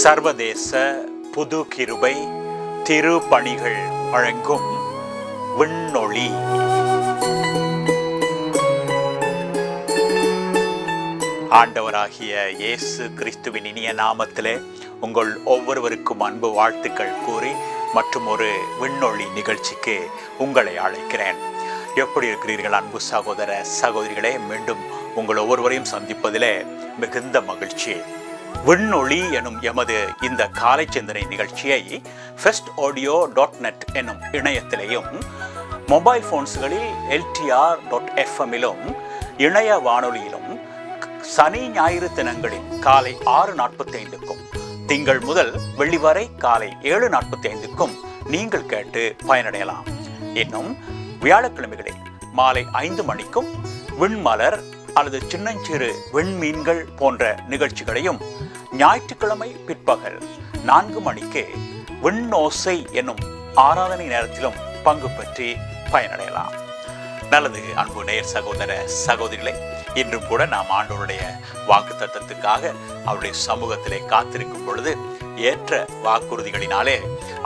சர்வதேச புது கிருபை திருப்பணிகள் வழங்கும் விண்ணொளி. ஆண்டவராகிய இயேசு கிறிஸ்துவின் இனிய நாமத்திலே உங்கள் ஒவ்வொருவருக்கும் அன்பு வாழ்த்துக்கள் கூறி மற்றும் ஒரு விண்ணொளி நிகழ்ச்சிக்கு உங்களை அழைக்கிறேன். எப்படி இருக்கிறீர்கள் அன்பு சகோதர சகோதரிகளே? மீண்டும் உங்கள் ஒவ்வொருவரையும் சந்திப்பதிலே மிகுந்த மகிழ்ச்சி. விண்ணொளி எனும் எமது இந்த காலை சிந்தனை நிகழ்ச்சியை festaudio.net எனும் இணையத்திலேயும் மொபைல் போன்ஸ்களில் LTR.FM இணைய வானொலியிலும் சனி ஞாயிறு தினங்களில் காலை 6:45க்கும் திங்கள் முதல் வெள்ளி வரை காலை 7:45க்கும் நீங்கள் கேட்டு பயனடையலாம். இன்னும் வியாழக்கிழமைகளில் மாலை 5 மணிக்கும் விண்மலர் அல்லது சின்னஞ்சிறு விண்மீன்கள் போன்ற நிகழ்ச்சிகளையும், ஞாயிற்றுக்கிழமை பிற்பகல் 4 மணிக்கு விண்ணோசை என்னும் ஆராதனை நேரத்திலும் பங்கு பெற்றி பயனடையலாம். நல்லது அன்பு நேர் சகோதர சகோதரிகளே, இன்றும் கூட நாம் ஆண்டவருடைய வாக்கு தத்தத்துக்காக அவருடைய சமூகத்திலே காத்திருக்கும் பொழுது ஏற்ற வாக்குறுதிகளினாலே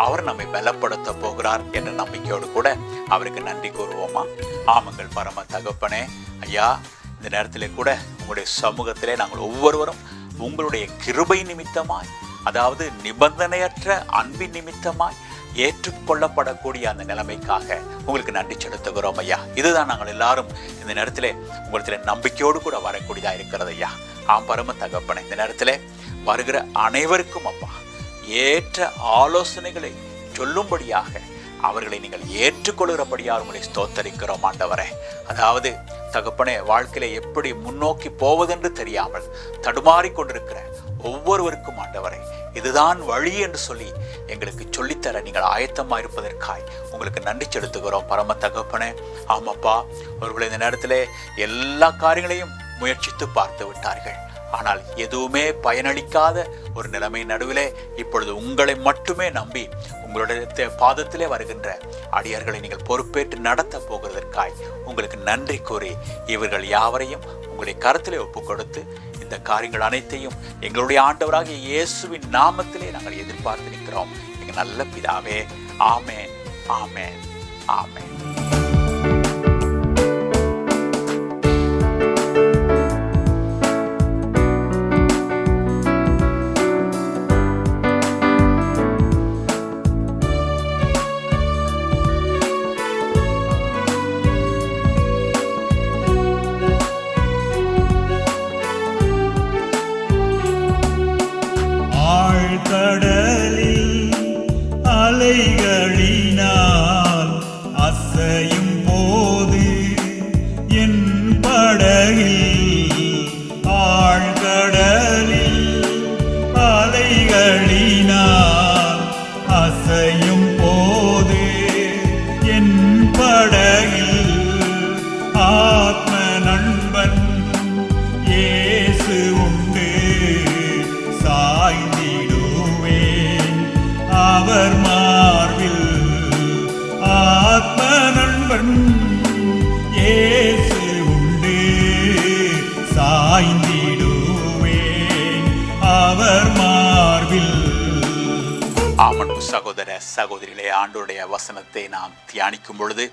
அவர் நம்மை பலப்படுத்த போகிறார் என்ற நம்பிக்கையோடு கூட அவருக்கு நன்றி கூறுவோமா? ஆமங்கள் பரம தகப்பனே, ஐயா, இந்த நேரத்திலே கூட உங்களுடைய சமூகத்திலே நாங்கள் ஒவ்வொருவரும் உங்களுடைய கிருபை நிமித்தமாய், அதாவது நிபந்தனையற்ற அன்பின் நிமித்தமாய் ஏற்றுக்கொள்ளப்படக்கூடிய அந்த நிலைமைக்காக உங்களுக்கு நன்றி செலுத்துகிறோம் ஐயா. இதுதான் நாங்கள் எல்லாரும் இந்த நேரத்திலே உங்களிடத்தில் நம்பிக்கையோடு கூட வரக்கூடியதாக இருக்கிறது ஐயா. ஆம் பரம தகப்பனை, இந்த நேரத்திலே வருகிற அனைவருக்கும் அப்பா ஏற்ற ஆலோசனைகளை சொல்லும்படியாக அவர்களை நீங்கள் ஏற்றுக்கொள்கிறபடியாக உங்களை ஸ்தோத்தரிக்கிறோம் ஆண்டவரே. அதாவது தகப்பனே, வாழ்க்கையில எப்படி முன்னோக்கி போவதென்று தெரியாமல் தடுமாறி கொண்டிருக்கிற ஒவ்வொருவருக்கும் ஆண்டவரே, இதுதான் வழி என்று சொல்லி எங்களுக்கு சொல்லித்தர நீங்கள் ஆயத்தமாக இருப்பதற்காய் உங்களுக்கு நன்றி செலுத்துகிறோம் பரம தகப்பனே. ஆமாப்பா, அவர்கள் இந்த நேரத்திலே எல்லா காரியங்களையும் முயற்சித்து பார்த்து விட்டார்கள். ஆனால் எதுவுமே பயனளிக்காத ஒரு நிலைமை நடுவிலே இப்பொழுது உங்களை மட்டுமே நம்பி உங்களுடைய பாதத்திலே வருகின்ற அடியார்களை நீங்கள் பொறுப்பேற்று நடத்த போகிறதற்காய் உங்களுக்கு நன்றி கூறி இவர்கள் யாவரையும் உங்களுடைய கரத்திலே ஒப்புக் கொடுத்து இந்த காரியங்கள் அனைத்தையும் எங்களுடைய ஆண்டவராகிய இயேசுவின் நாமத்திலே நாங்கள் எதிர்பார்த்து நிற்கிறோம் எங்கள் நல்ல பிதாவே. ஆமேன், ஆமேன், ஆமேன். அலைகளினால் அசையும் போது என் படகில், ஆழ்கடலில் அலைகளினால் அசையும் போது என் படகில் ஆத்ம நண்பன் இயேசு உண்டு, சாய்ந்திடுவேன் அவர் மார்பில். ஆத்ம நண்பன் இயேசு உண்டு, சாய்ந்திடுவேன் அவர் மார்பில். ஆமன் சகோதர சகோதரிகளே, ஆண்டவருடைய வசனத்தை நாம் தியானிக்கும் பொழுது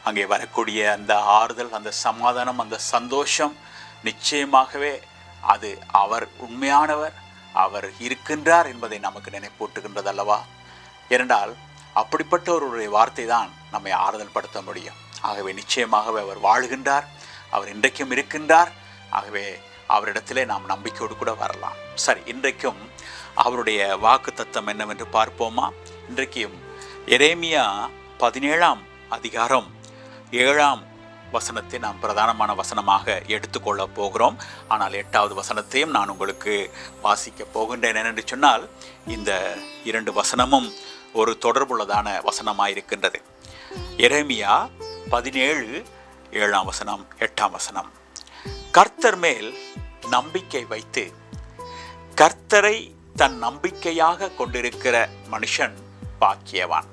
அங்கே வரக்கூடிய அந்த ஆறுதல், அந்த சமாதானம், அந்த சந்தோஷம் நிச்சயமாகவே அது அவர் உண்மையானவர், அவர் இருக்கின்றார் என்பதை நமக்கு நினைப்பூட்டுகின்றது அல்லவா? ஏனென்றால் அப்படிப்பட்ட ஒருவருடைய வார்த்தை தான் நம்மை ஆறுதல் படுத்த முடியும். ஆகவே நிச்சயமாகவே அவர் வாழ்கின்றார், அவர் இன்றைக்கும் இருக்கின்றார். ஆகவே அவரிடத்திலே நாம் நம்பிக்கையோடு கூட வரலாம். சரி, இன்றைக்கும் அவருடைய வாக்கு தத்தம் என்னவென்று பார்ப்போமா? இன்றைக்கும் எரேமியா 17ஆம் அதிகாரம் 7ஆம் வசனத்தை நாம் பிரதானமான வசனமாக எடுத்துக்கொள்ள போகிறோம். ஆனால் 8வது வசனத்தையும் நான் உங்களுக்கு வாசிக்க போகின்றேன். என்று சொன்னால் இந்த 2 வசனமும் ஒரு தொடர்புள்ளதான வசனமாயிருக்கின்றது. எரேமியா 17 7ஆம் வசனம் 8ஆம் வசனம். கர்த்தர் மேல் நம்பிக்கை வைத்து கர்த்தரை தன் நம்பிக்கையாக கொண்டிருக்கிற மனுஷன் பாக்கியவான்.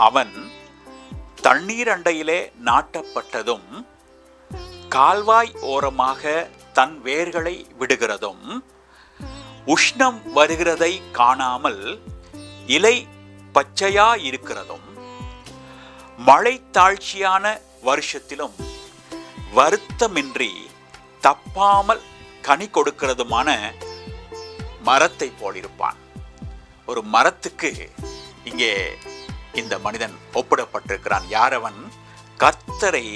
அவன் தண்ணீர் அண்டையிலே நாட்டப்பட்டதும் கால்வாய் ஓரமாக தன் வேர்களை விடுகிறதும் உஷ்ணம் வருகிறதை காணாமல் இலை பச்சையா இருக்கிறதும், மழை தாழ்ச்சியான வருஷத்திலும் வருத்தமின்றி தப்பாமல் கனி கொடுக்கிறதுமான மரத்தை போலிருப்பான். ஒரு மரத்துக்கு இங்கே இந்த மனிதன் ஒப்பிடப்பட்டிருக்கிறான். யாரவன்? கர்த்தரை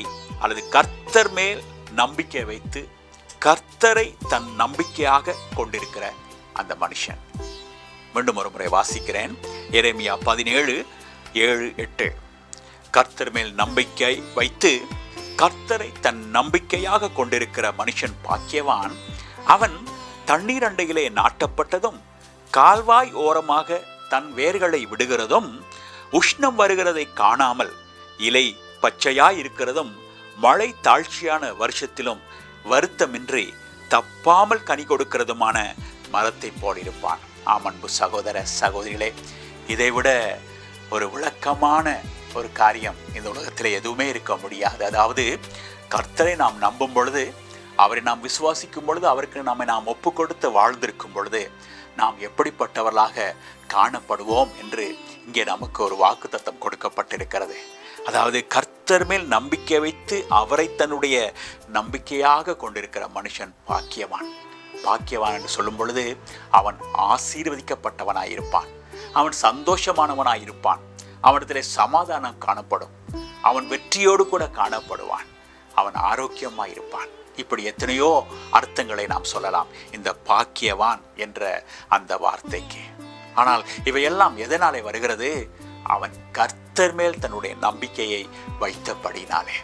அல்லது கர்த்தர் மேல் நம்பிக்கை வைத்து கர்த்தரை தன் நம்பிக்கையாக கொண்டிருக்கிற அந்த மனுஷன். மீண்டும் ஒரு முறை வாசிக்கிறேன். எரேமியா 17:7-8. கர்த்தர் மேல் நம்பிக்கை வைத்து கர்த்தரை தன் நம்பிக்கையாக கொண்டிருக்கிற மனுஷன் பாக்கியவான். அவன் தண்ணீர் அண்டையிலே நாட்டப்பட்டதும் கால்வாய் ஓரமாக தன் வேர்களை விடுகிறதும், உஷ்ணம் வருகிறதை காணாமல் இலை பச்சையாய் இருக்கிறதும், மழை தாழ்ச்சியான வருஷத்திலும் வருத்தமின்றி தப்பாமல் கனி கொடுக்கிறதுமான மரத்தை போலிருப்பான். அன்பு சகோதர சகோதரிகளே, இதைவிட ஒரு விளக்கமான ஒரு காரியம் இந்த உலகத்தில் எதுவுமே இருக்க முடியாது. அதாவது கர்த்தரை நாம் நம்பும் பொழுது, அவரை நாம் விசுவாசிக்கும் பொழுது, அவருக்கு நாம் ஒப்பு கொடுத்து வாழ்ந்திருக்கும் பொழுது நாம் எப்படிப்பட்டவர்களாக காணப்படுவோம் என்று இங்கே நமக்கு ஒரு வாக்குத்தத்தம் கொடுக்கப்பட்டிருக்கிறது. அதாவது கர்த்தர் மேல் நம்பிக்கை வைத்து அவரை தன்னுடைய நம்பிக்கையாக கொண்டிருக்கிற மனுஷன் பாக்கியவான். பாக்கியவான் என்று சொல்லும் பொழுது அவன் ஆசீர்வதிக்கப்பட்டவனாயிருப்பான், அவன் சந்தோஷமானவனாயிருப்பான், அவனிடத்திலே சமாதானம் காணப்படும், அவன் வெற்றியோடு கூட காணப்படுவான், அவன் ஆரோக்கியமாயிருப்பான். இப்படி எத்தனையோ அர்த்தங்களை நாம் சொல்லலாம் இந்த பாக்கியவான் என்ற அந்த வார்த்தைக்கு. ஆனால் இவையெல்லாம் எதனாலே வருகிறது? அவன் கர்த்தர் மேல் தன்னுடைய நம்பிக்கையை வைத்தபடினாலே.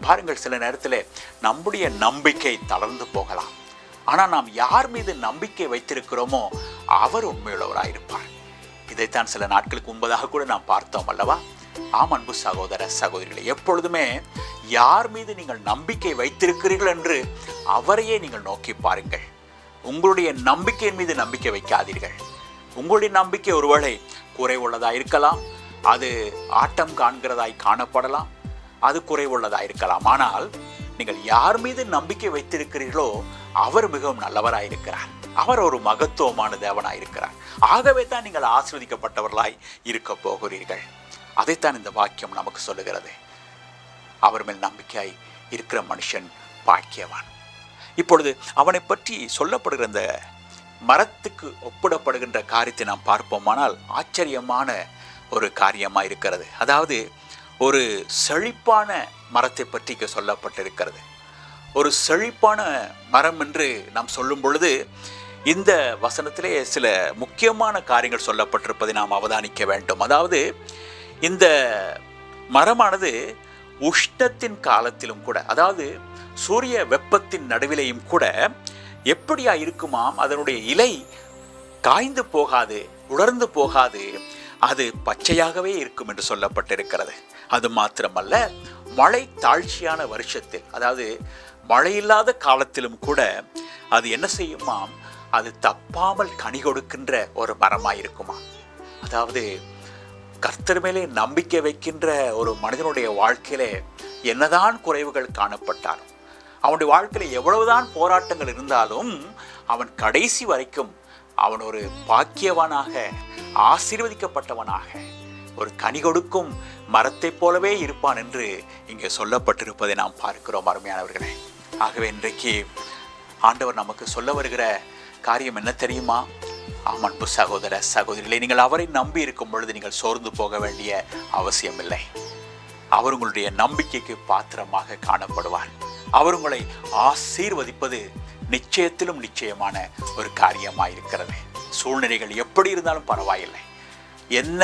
பாருங்கள், சில நேரத்தில் நம்முடைய நம்பிக்கை தளர்ந்து போகலாம். ஆனால் நாம் யார் மீது நம்பிக்கை வைத்திருக்கிறோமோ அவர் உண்மையுள்ளவராயிருப்பார். இதைத்தான் சில நாட்களுக்கு முன்பதாக கூட நாம் பார்த்தோம் அல்லவா? அன்பு சகோதர சகோதரிகளை, எப்பொழுதுமே யார் மீது நீங்கள் நம்பிக்கை வைத்திருக்கிறீர்கள் என்று அவரையே நீங்கள் நோக்கி பாருங்கள். உங்களுடைய நம்பிக்கையின் மீது நம்பிக்கை வைக்காதீர்கள். உங்களுடைய நம்பிக்கை ஒருவேளை குறைவுள்ளதாக இருக்கலாம், அது ஆட்டம் காண்கிறதாய் காணப்படலாம், அது குறைவுள்ளதாக இருக்கலாம். ஆனால் நீங்கள் யார் மீது நம்பிக்கை வைத்திருக்கிறீர்களோ அவர் மிகவும் நல்லவராயிருக்கிறார், அவர் ஒரு மகத்துவமான தேவனாயிருக்கிறார். ஆகவே தான் நீங்கள் ஆசீர்வதிக்கப்பட்டவர்களாய் இருக்க போகிறீர்கள். அதைத்தான் இந்த வாக்கியம் நமக்கு சொல்லுகிறது. அவர் மேல் நம்பிக்கையாய் இருக்கிற மனுஷன் பாக்கியவான். இப்பொழுது அவனை பற்றி சொல்லப்படுகிற இந்த மரத்துக்கு ஒப்பிடப்படுகின்ற காரியத்தை நாம் பார்ப்போமானால் ஆச்சரியமான ஒரு காரியமாக இருக்கிறது. அதாவது ஒரு செழிப்பான மரத்தை பற்றி சொல்லப்பட்டிருக்கிறது. ஒரு செழிப்பான மரம் என்று நாம் சொல்லும் பொழுது இந்த வசனத்திலே சில முக்கியமான காரியங்கள் சொல்லப்பட்டிருப்பதை நாம் அவதானிக்க வேண்டும். அதாவது இந்த மரமானது உஷ்ணத்தின் காலத்திலும் கூட, அதாவது சூரிய வெப்பத்தின் நடுவிலையும் கூட எப்படியா இருக்குமாம், அதனுடைய இலை காய்ந்து போகாது, உலர்ந்து போகாது, அது பச்சையாகவே இருக்கும் என்று சொல்லப்பட்டிருக்கிறது. அது மாத்திரமல்ல, மழை தாழ்ச்சியான வருஷத்தில், அதாவது மழை இல்லாத காலத்திலும் கூட அது என்ன செய்யுமாம், அது தப்பாமல் கனி கொடுக்கின்ற ஒரு மரமாயிருக்குமா. அதாவது கர்த்தர் மேலே நம்பிக்கை வைக்கின்ற ஒரு மனிதனுடைய வாழ்க்கையிலே என்னதான் குறைவுகள் காணப்பட்டாலும், அவனுடைய வாழ்க்கையில் எவ்வளவுதான் போராட்டங்கள் இருந்தாலும் அவன் கடைசி வரைக்கும் அவன் ஒரு பாக்கியவானாக, ஆசீர்வதிக்கப்பட்டவனாக, ஒரு கனி கொடுக்கும் மரத்தை போலவே இருப்பான் என்று இங்கே சொல்லப்பட்டிருப்பதை நாம் பார்க்கிறோம் அருமையானவர்களே. ஆகவே இன்றைக்கு ஆண்டவர் நமக்கு சொல்ல வருகிற காரியம் என்ன தெரியுமா? அன்பு சகோதர சகோதரிகளை, நீங்கள் அவரை நம்பி இருக்கும் பொழுது நீங்கள் சோர்ந்து போக வேண்டிய அவசியம் இல்லை. அவர் உங்களுடைய நம்பிக்கைக்கு பாத்திரமாக காணப்படுவார். அவர் உங்களை ஆசீர்வதிப்பது நிச்சயத்திலும் நிச்சயமான ஒரு காரியமாயிருக்கிறது. சூழ்நிலைகள் எப்படி இருந்தாலும் பரவாயில்லை, என்ன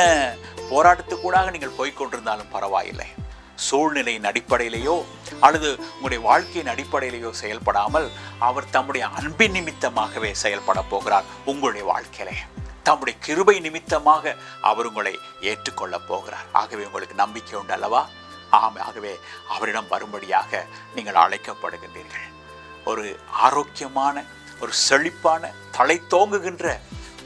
போராட்டத்துக்கூடாக நீங்கள் போய்கொண்டிருந்தாலும் பரவாயில்லை. சூழ்நிலையின் அடிப்படையிலேயோ அல்லது உங்களுடைய வாழ்க்கையின் அடிப்படையிலேயோ செயல்படாமல் அவர் தம்முடைய அன்பின் நிமித்தமாகவே செயல்பட போகிறார். உங்களுடைய வாழ்க்கையிலே தம்முடைய கிருபை நிமித்தமாக அவர் உங்களை ஏற்றுக்கொள்ளப் போகிறார். ஆகவே உங்களுக்கு நம்பிக்கை உண்டு அல்லவா? ஆகவே அவரிடம் வரும்படியாக நீங்கள் அழைக்கப்படுகின்றீர்கள். ஒரு ஆரோக்கியமான, ஒரு செழிப்பான, தலை தோங்குகின்ற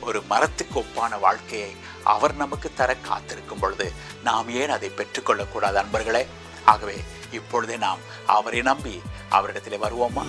ஒரு மரத்துக்கு ஒப்பான வாழ்க்கையை அவர் நமக்கு தர காத்திருக்கும் பொழுது நாம் ஏன் அதை பெற்றுக்கொள்ளக்கூடாது அன்பர்களே? ஆகவே இப்பொழுதே நாம் அவரை நம்பி அவரிடத்திலே வருவோமா?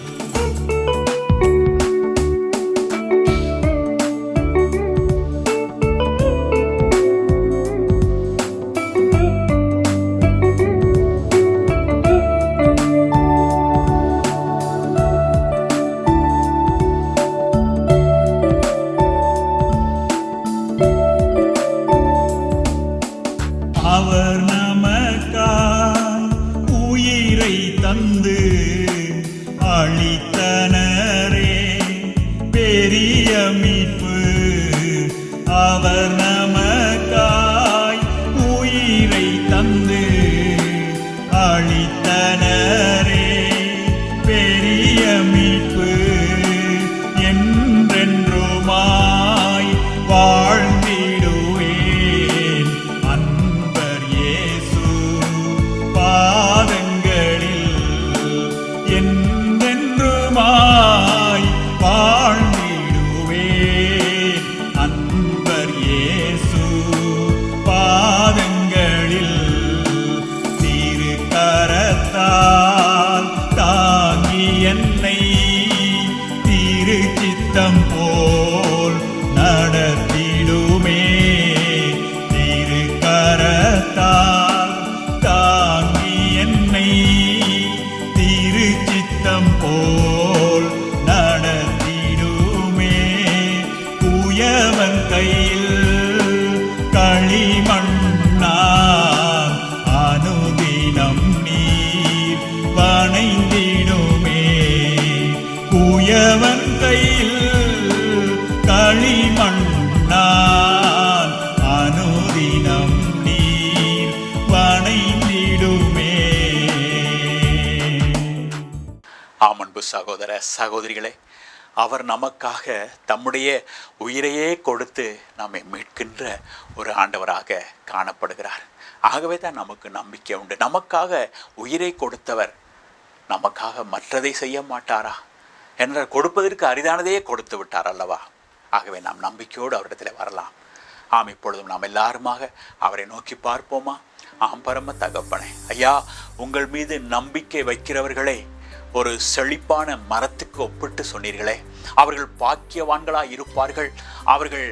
சித்தம் போல் நடத்திடுமே. திரு கரத்தால் தாங்கி என்னை திரு சித்தம் போல் நடத்திடுமே. குயவன் கையில் களிமண்ணாம் அனுதினம் நீர் வணைந்திடுமே. குயவன் கையில் களிமண்ணாம் அனுதினம் நீர் வணைந்திடுமே. அன்பு சகோதர சகோதரிகளே, அவர் நமக்காக தம்முடைய உயிரையே கொடுத்து நம்மை மீட்கின்ற ஒரு ஆண்டவராக காணப்படுகிறார். ஆகவே தான் நமக்கு நம்பிக்கை உண்டு. நமக்காக உயிரை கொடுத்தவர் நமக்காக மற்றதை செய்ய மாட்டாரா என்ற கொடுப்பதற்கு அரிதானதையே கொடுத்து விட்டார் அல்லவா? ஆகவே நாம் நம்பிக்கையோடு அவரிடத்தில் வரலாம். இப்பொழுதும் நாம் எல்லாருமாக அவரை நோக்கி பார்ப்போமா? பரம தகப்பனே, ஐயா, உங்கள் மீது நம்பிக்கை வைக்கிறவர்களே ஒரு செழிப்பான மரத்துக்கு ஒப்பிட்டு சொன்னீர்களே. அவர்கள் பாக்கியவான்களாய் இருப்பார்கள், அவர்கள்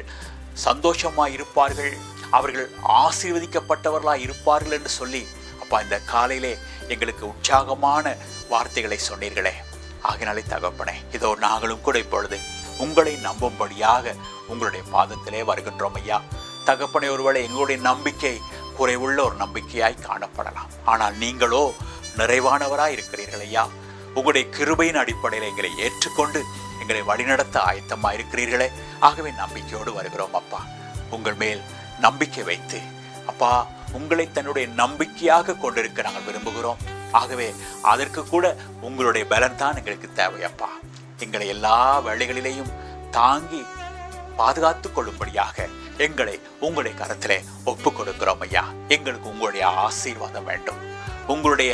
சந்தோஷமாய் இருப்பார்கள், அவர்கள் ஆசீர்வதிக்கப்பட்டவர்களாய் இருப்பார்கள் என்று சொல்லி அப்பா இந்த காலையிலே எங்களுக்கு உற்சாகமான வார்த்தைகளை சொன்னீர்களே. ஆகினாலே தகப்பனே, இதோ நாங்களும் கூட இப்பொழுது உங்களை நம்பும்படியாக உங்களுடைய பாதத்திலே வருகின்றோம் ஐயா. தகப்பனே, ஒருவேளை எங்களுடைய நம்பிக்கை குறைவுள்ள ஒரு நம்பிக்கையாய் காணப்படலாம். ஆனால் நீங்களோ நிறைவானவராய் இருக்கிறீர்கள் ஐயா. உங்களுடைய கிருபையின் அடிப்படையில் எங்களை ஏற்றுக்கொண்டு எங்களை வழிநடத்த ஆயத்தமாக இருக்கிறீர்களே. ஆகவே நம்பிக்கையோடு வருகிறோம் அப்பா. உங்கள் மேல் நம்பிக்கை வைத்து அப்பா உங்களை தன்னுடைய நம்பிக்கையாக கொண்டிருக்க நாங்கள் விரும்புகிறோம். ஆகவே அதற்கு கூட உங்களுடைய பலன் தான் எங்களுக்கு தேவையப்பா. எங்களை எல்லா வேளைகளிலேயும் தாங்கி பாதுகாத்து கொள்ளும்படியாக எங்களை உங்களுடைய கரத்திலே ஒப்பு கொடுக்கிறோம் ஐயா. எங்களுக்கு உங்களுடைய ஆசீர்வாதம் வேண்டும், உங்களுடைய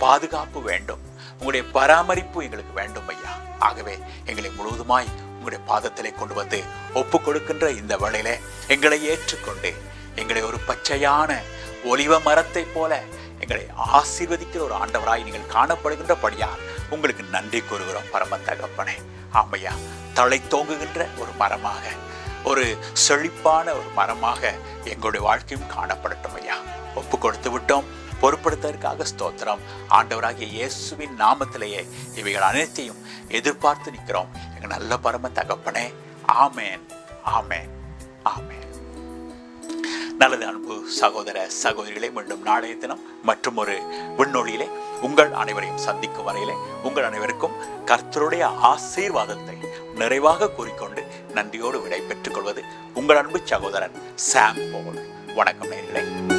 பாதுகாப்பு வேண்டும், உங்களுடைய பராமரிப்பு எங்களுக்கு வேண்டும் ஐயா. ஆகவே எங்களை முழுவதுமாய் உங்களுடைய பாதத்திலே கொண்டு வந்து ஒப்பு கொடுக்கின்ற இந்த வேளையில எங்களை ஏற்றுக்கொண்டு எங்களை ஒரு பச்சையான ஒலிவ மரத்தை போல எங்களை ஆசீர்வதிக்கிற ஒரு ஆண்டவராய் நீங்கள் காணப்படுகின்றபடியால் உங்களுக்கு நன்றி கூறுகிறோம் பரம தகப்பனே. ஆமையா, தலை தோங்குகின்ற ஒரு மரமாக, ஒரு செழிப்பான ஒரு மரமாக எங்களுடைய வாழ்க்கையும் காணப்படட்டும் ஐயா. ஒப்பு கொடுத்து விட்டோம். பொறுப்படுத்துவதற்காக ஸ்தோத்திரம். ஆண்டவராகிய இயேசுவின் நாமத்திலேயே இவைகள் அனைத்தையும் எதிர்பார்த்து நிற்கிறோம் எங்கள் நல்ல பரம தகப்பனே. ஆமேன், ஆமேன், ஆமேன். நல்லது அன்பு சகோதர சகோதரிகளை, மீண்டும் நாளைய தினம் மற்றும் ஒரு விண்ணொலியிலே உங்கள் அனைவரையும் சந்திக்கும் வரையிலே உங்கள் அனைவருக்கும் கர்த்தருடைய ஆசீர்வாதத்தை நிறைவாக கூறிக்கொண்டு நன்றியோடு விடை பெற்றுக் கொள்வது உங்கள் அன்பு சகோதரன் சாம் போல். வணக்கம் நேயர்களே.